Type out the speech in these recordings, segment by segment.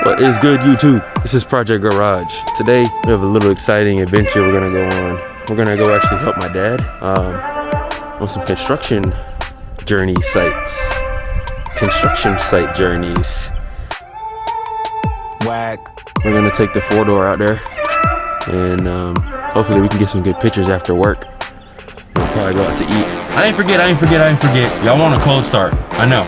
What is good, YouTube? This is Project Garage. Today we have a little exciting adventure we're gonna go on. We're gonna go actually help my dad on some construction sites. Construction site journeys. Whack. We're gonna take the 4-door out there, and hopefully we can get some good pictures after work. We'll probably go out to eat. I ain't forget. Y'all want a cold start? I know.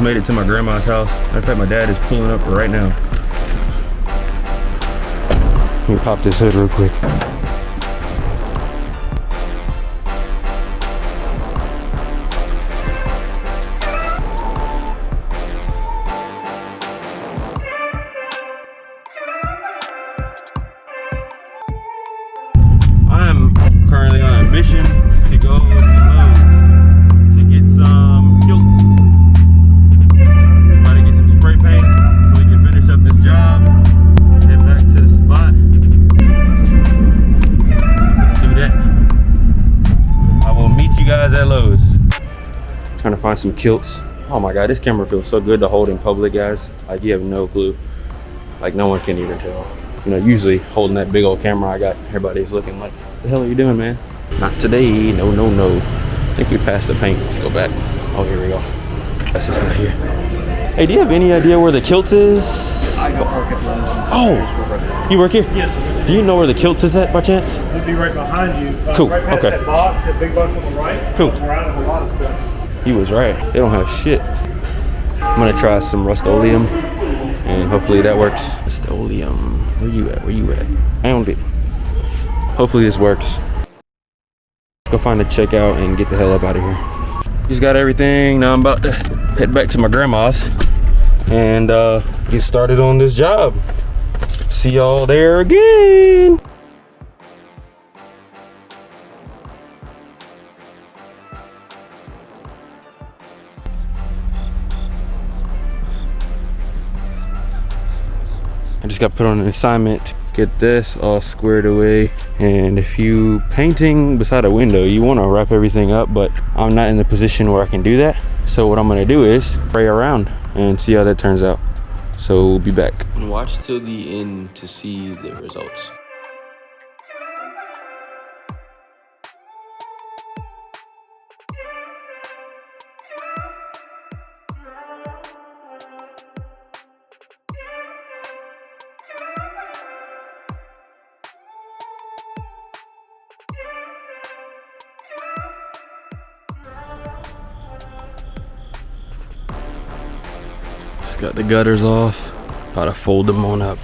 Made it to my grandma's house. Matter of fact, my dad is pulling up right now. Let me pop this hood real quick. I am currently on a mission to go to Lowe's to get some kilts. At Lowe's. Trying to find some kilts. Oh my god, this camera feels so good to hold in public, guys. Like, you have no clue. Like, no one can even tell. You know, usually holding that big old camera I got, everybody's looking like, what the hell are you doing, man? Not today. No. I think we passed the paint. Let's go back. Oh, here we go. That's this guy here. Hey, do you have any idea where the kilts is? I don't work at Lowe's. Oh, you work here? Yes. Do you know where the kilts is at by chance? It'll be right behind you. Cool. Right past that box, that big box on the right. Cool. We're out of a lot of stuff. He was right. They don't have shit. I'm gonna try some Rust-Oleum, and hopefully that works. Rust-Oleum. Where you at? I found it. Hopefully this works. Let's go find a checkout and get the hell up out of here. Just got everything. Now I'm about to head back to my grandma's and get started on this job. See y'all there again. I just got put on an assignment to get this all squared away. And if you painting beside a window, you want to wrap everything up, but I'm not in the position where I can do that. So what I'm gonna do is spray around and see how that turns out. So we'll be back. And watch till the end to see the results. Just got the gutters off. About to fold them on up.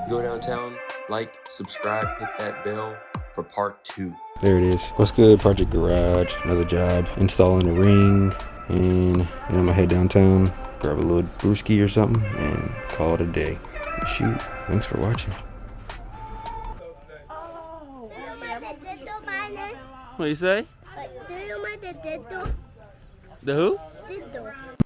Go downtown, like, subscribe, hit that bell for part 2. There it is. What's good, Project Garage? Another job, installing a ring, and then I'm gonna head downtown, grab a little brewski or something, and call it a day. Shoot, thanks for watching. the dildo by then? What do you say? Do you mind the dildo? The who? Dildo.